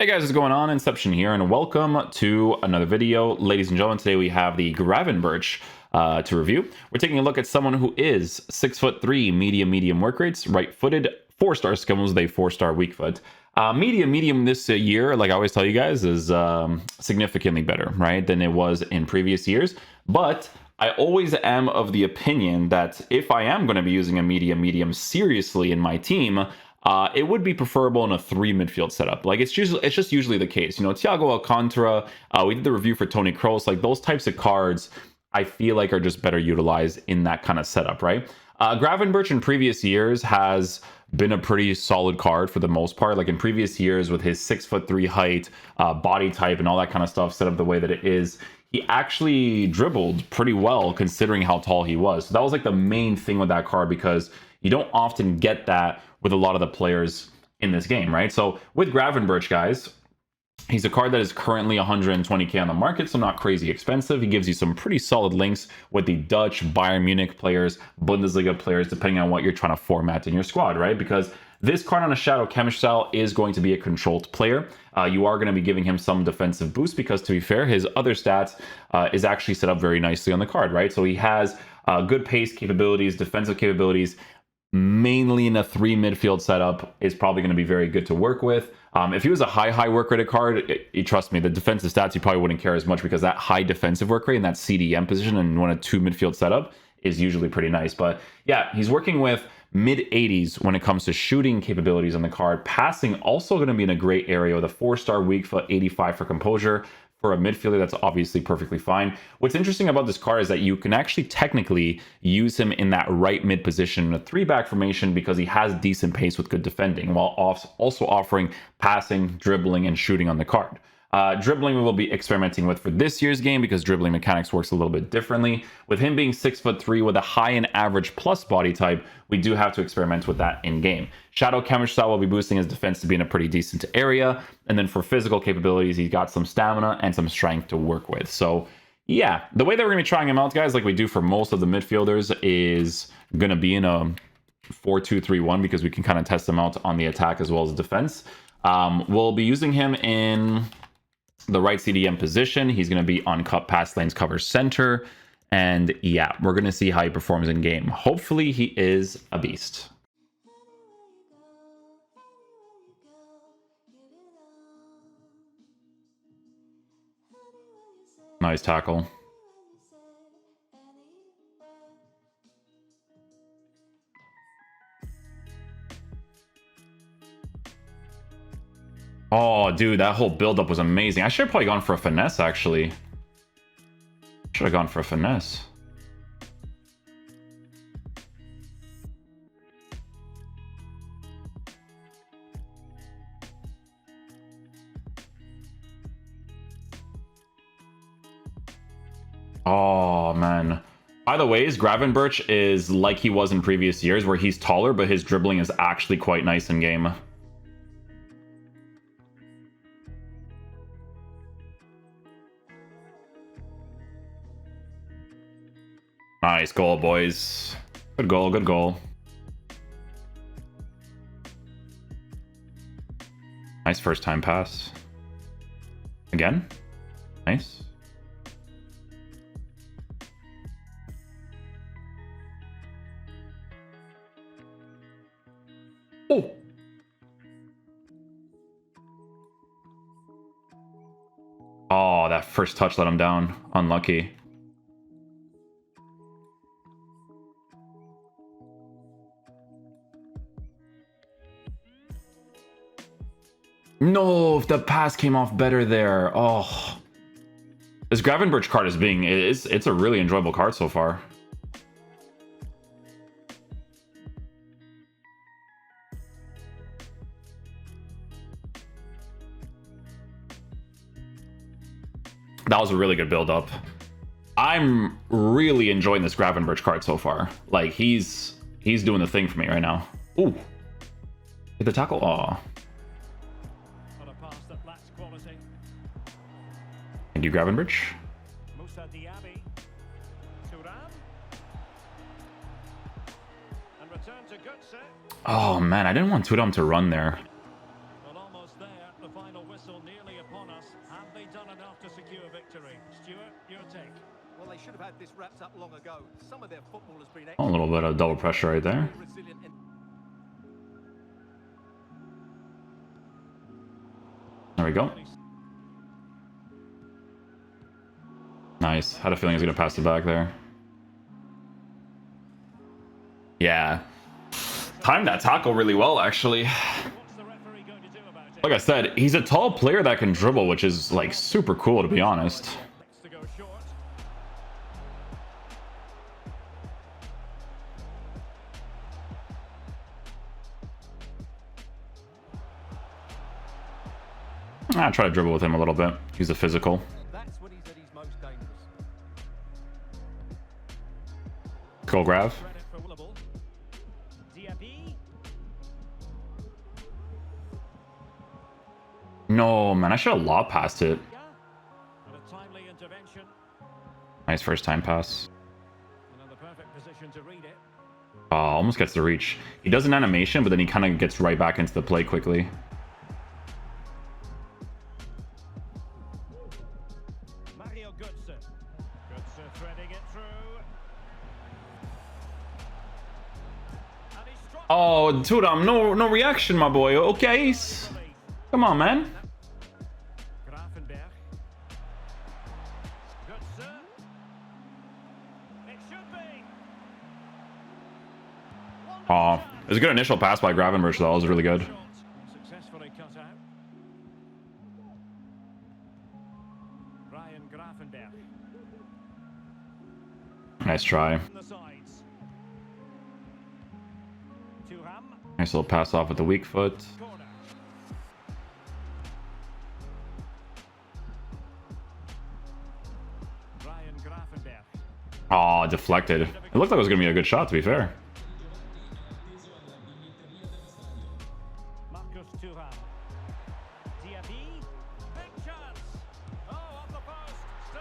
Hey guys, what's going on? Inception here, and welcome to another video. Ladies and gentlemen, today we have the Gravenberch to review. We're taking a look at someone who is 6'3", medium work rates, right-footed, 4-star skills with a 4-star weak foot. Medium this year, like I always tell you guys, is significantly better, right, than it was in previous years. But I always am of the opinion that if I am going to be using a medium seriously in my team, it would be preferable in a 3 midfield setup. Like it's just usually the case. You know, Thiago Alcantara, we did the review for Tony Kroos, like those types of cards I feel like are just better utilized in that kind of setup, right? Gravenberch in previous years has been a pretty solid card for the most part. Like in previous years with his 6'3" height, body type and all that kind of stuff set up the way that it is, he actually dribbled pretty well considering how tall he was. So that was like the main thing with that card, because you don't often get that with a lot of the players in this game, right? So with Gravenberch, guys, he's a card that is currently 120k on the market, so not crazy expensive. He gives you some pretty solid links with the Dutch, Bayern Munich players, Bundesliga players, depending on what you're trying to format in your squad, right? Because this card on a Shadow Chemist style is going to be a controlled player. You are going to be giving him some defensive boost because, to be fair, his other stats is actually set up very nicely on the card, right? So he has good pace capabilities, defensive capabilities, mainly in a 3 midfield setup is probably going to be very good to work with. If he was a high work rated card, trust me, the defensive stats you probably wouldn't care as much, because that high defensive work rate in that CDM position and one a 2 midfield setup is usually pretty nice. But yeah, he's working with mid 80s when it comes to shooting capabilities on the card. Passing also going to be in a great area with a 4-star weak foot, 85 for composure. For a midfielder, that's obviously perfectly fine. What's interesting about this card is that you can actually technically use him in that right mid position in a 3-back formation, because he has decent pace with good defending, while also offering passing, dribbling, and shooting on the card. Dribbling we will be experimenting with for this year's game, because dribbling mechanics works a little bit differently. With him being 6'3" with a high and average plus body type, we do have to experiment with that in game. Shadow Chemist style will be boosting his defense to be in a pretty decent area, and then for physical capabilities, he's got some stamina and some strength to work with. So yeah, the way that we're gonna be trying him out, guys, like we do for most of the midfielders, is gonna be in a 4-2-3-1, because we can kind of test him out on the attack as well as defense. We'll be using him in the right CDM position. He's going to be on cut pass lanes, cover center, and yeah, we're going to see how he performs in game. Hopefully he is a beast. Nice tackle. Oh, dude, that whole build-up was amazing. I should have probably gone for a finesse, actually. Should have gone for a finesse. Oh, man. By the way, Gravenberch is like he was in previous years, where he's taller, but his dribbling is actually quite nice in game. Nice goal, boys. Good goal, good goal. Nice first time pass. Again. Nice. Oh! Oh, that first touch let him down. Unlucky. No, if the pass came off better there. Oh, this Gravenberch card it's a really enjoyable card so far. That was a really good build up. I'm really enjoying this Gravenberch card so far. Like he's doing the thing for me right now. Ooh, hit the tackle. Aw. Thank you, Gravenberch. Oh man, I didn't want Tudum to run there. final whistle nearly upon us. Have they done enough to secure victory? Stuart, your take. Well, they should have had this wrapped up long ago. Some of their football has been A little bit of double pressure right there. There we go. Nice. Had a feeling he was going to pass it back there. Yeah. Timed that tackle really well, actually. Like I said, he's a tall player that can dribble, which is like super cool, to be honest. I try to dribble with him a little bit. He's a physical. That's when he's at his most dangerous. Go grab. No, man, I should have lob passed it. Nice first time pass. Almost gets the reach. He does an animation, but then he kind of gets right back into the play quickly. Oh, Turam, no reaction, my boy. Okay, come on, man. Gravenberch. It should be. Oh, it was a good initial pass by Gravenberch, though. It was really good. Successfully cut out. Gravenberch. Nice try. Nice little pass off with the weak foot. Oh, deflected. It looked like it was going to be a good shot, to be fair.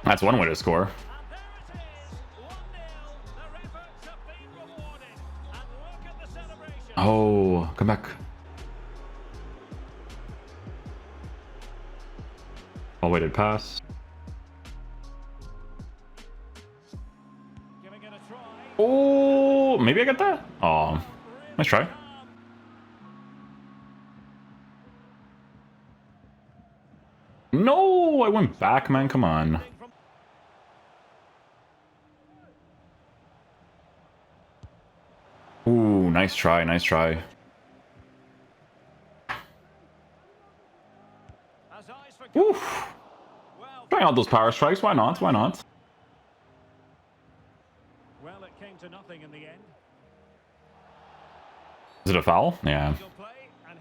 That's one way to score. Oh, come back. Well weighted pass. Oh, maybe I get that? Oh, nice try. No, I went back, man. Come on. Ooh, nice try, nice try. Oof. Trying out those power strikes, why not? Why not? Well, it came to nothing in the end. Is it a foul? Yeah.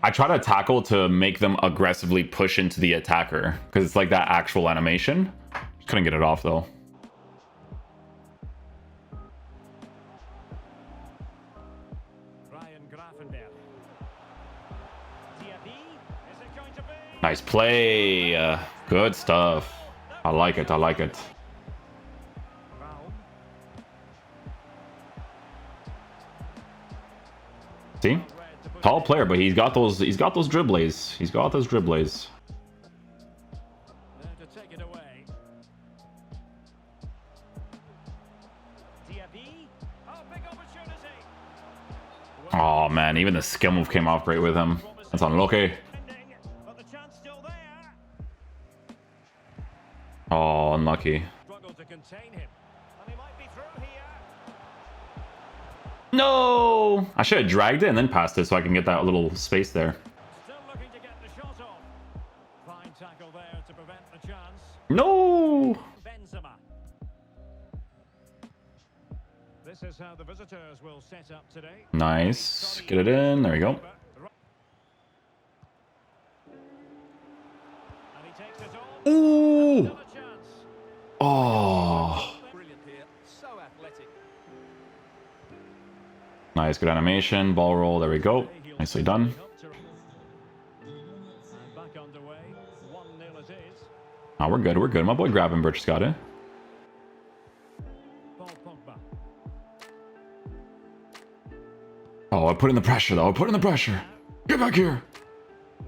I try to tackle to make them aggressively push into the attacker, because it's like that actual animation. Couldn't get it off, though. Nice play. Good stuff. I like it. I like it. See? Tall player, but he's got those dribbles. He's got those dribbles. Oh man, even the skill move came off great with him. That's unlucky. Oh, unlucky. No! I should have dragged it and then passed it so I can get that little space there. No! This is how the visitors will set up today. Nice. Get it in. There we go. Ooh! Oh! Nice, good animation. Ball roll. There we go. Nicely done. Oh, we're good. We're good. My boy Gravenberch's got it. Oh, I put in the pressure, though. I put in the pressure. Get back here.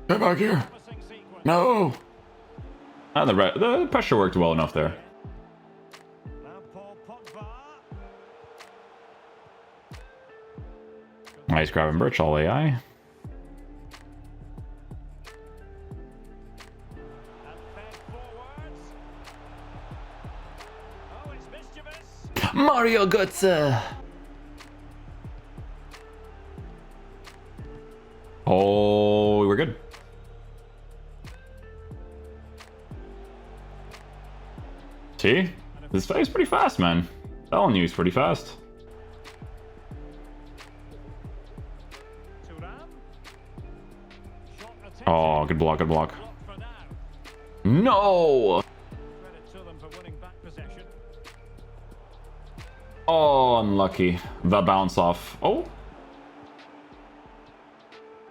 Get back here. No. The pressure worked well enough there. Now Paul Pogba. Nice Gravenberch, all AI. And fed forwards. Oh, it's mischievous. Mario Götze. Oh, we're good. See? This guy's pretty fast, man. Telling you, he's pretty fast. Thuram. Shot attempted. Oh, good block, good block. Blocked for now. No! Credit to them for winning back possession. Oh, unlucky. The bounce off. Oh,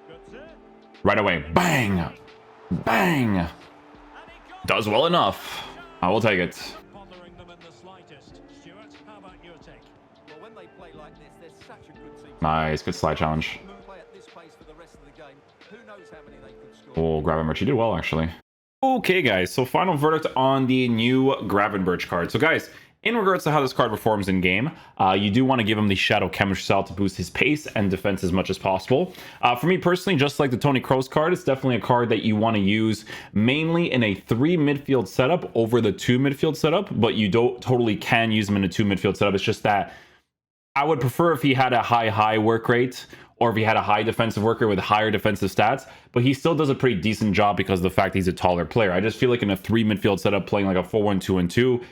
Götze. right away. Bang! Bang! And he got Does well enough. I will take it. bothering them in the slightest. Stuart, how about your take? Well, when they play like this, they're such a good team. Nice, good slide challenge. Play at this pace for the rest of the game. Who knows how many they could score? Oh, Gravenberch, you did well, actually. Okay, guys, so final verdict on the new Gravenberch card. So, guys, in regards to how this card performs in game, you do want to give him the Shadow Chemistry style to boost his pace and defense as much as possible. For me personally, just like the Toni Kroos card, it's definitely a card that you want to use mainly in a 3 midfield setup over the 2 midfield setup, but you don't totally can use him in a 2 midfield setup. It's just that I would prefer if he had a high work rate, or if he had a high defensive work rate with higher defensive stats, but he still does a pretty decent job because of the fact he's a taller player. I just feel like in a 3 midfield setup, playing like a 4-1-2-2,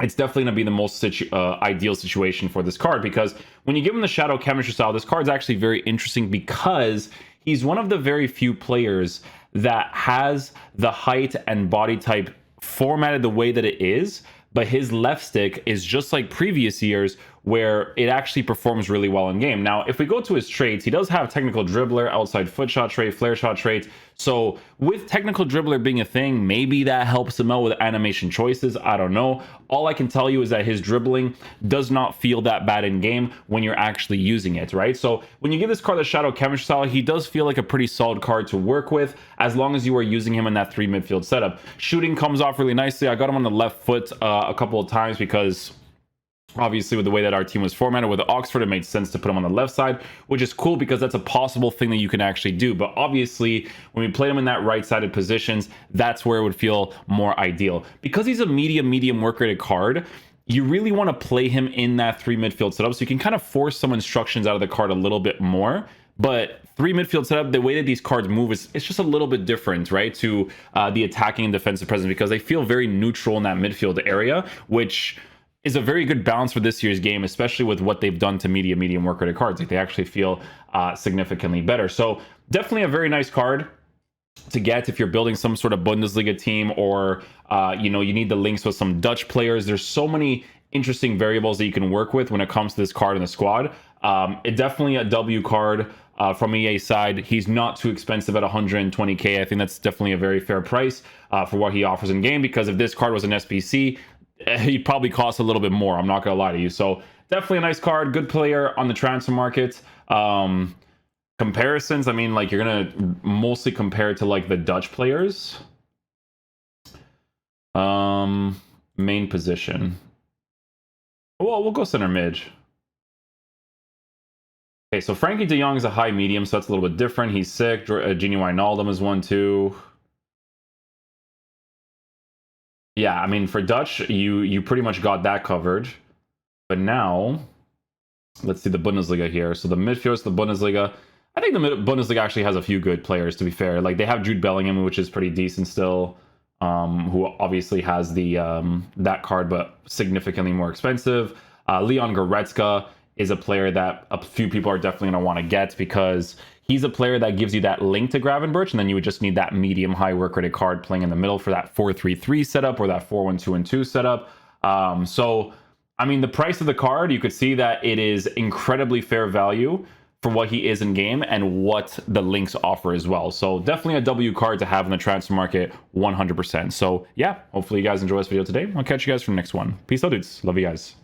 it's definitely going to be the most ideal situation for this card, because when you give him the Shadow Chemistry style, this card's actually very interesting because he's one of the very few players that has the height and body type formatted the way that it is, but his left stick is just like previous years where it actually performs really well in game. Now, if we go to his traits, he does have technical dribbler, outside foot shot trait, flare shot traits. So with technical dribbler being a thing, maybe that helps him out with animation choices. I don't know. All I can tell you is that his dribbling does not feel that bad in game when you're actually using it, right? So when you give this card the Shadow Chemistry style, he does feel like a pretty solid card to work with as long as you are using him in that 3 midfield setup. Shooting comes off really nicely. I got him on the left foot a couple of times because obviously with the way that our team was formatted with Oxford, it made sense to put him on the left side, which is cool because that's a possible thing that you can actually do. But obviously when we play him in that right-sided positions, that's where it would feel more ideal. Because he's a medium work rated card, you really want to play him in that 3 midfield setup so you can kind of force some instructions out of the card a little bit more. But 3 midfield setup, the way that these cards move is it's just a little bit different, right, to the attacking and defensive presence, because they feel very neutral in that midfield area, which is a very good balance for this year's game, especially with what they've done to medium work rated cards. Like, they actually feel significantly better. So definitely a very nice card to get if you're building some sort of Bundesliga team, or you need the links with some Dutch players. There's so many interesting variables that you can work with when it comes to this card in the squad. It definitely a W card from EA side. He's not too expensive at 120k. I think that's definitely a very fair price for what he offers in game, because if this card was an SBC, he'd probably cost a little bit more. I'm not gonna lie to you. So definitely a nice card, good player on the transfer market. Comparisons, I mean, like, you're gonna mostly compare to like the Dutch players. Main position. Well, we'll go center mid. Okay, so Frankie de Jong is a high medium, so that's a little bit different. He's sick. Gini Wijnaldum is 1-2. Yeah, I mean, for Dutch, you pretty much got that covered. But now, let's see the Bundesliga here. So the midfielders, the Bundesliga. I think the Bundesliga actually has a few good players, to be fair. Like, they have Jude Bellingham, which is pretty decent still, who obviously has the that card, but significantly more expensive. Leon Goretzka is a player that a few people are definitely going to want to get, because he's a player that gives you that link to Gravenberch, and then you would just need that medium-high work rated card playing in the middle for that 4-3-3 setup or that 4-1-2-2 setup. So, I mean, the price of the card, you could see that it is incredibly fair value for what he is in game and what the links offer as well. So definitely a W card to have in the transfer market, 100%. So yeah, hopefully you guys enjoy this video today. I'll catch you guys for the next one. Peace out, dudes. Love you guys.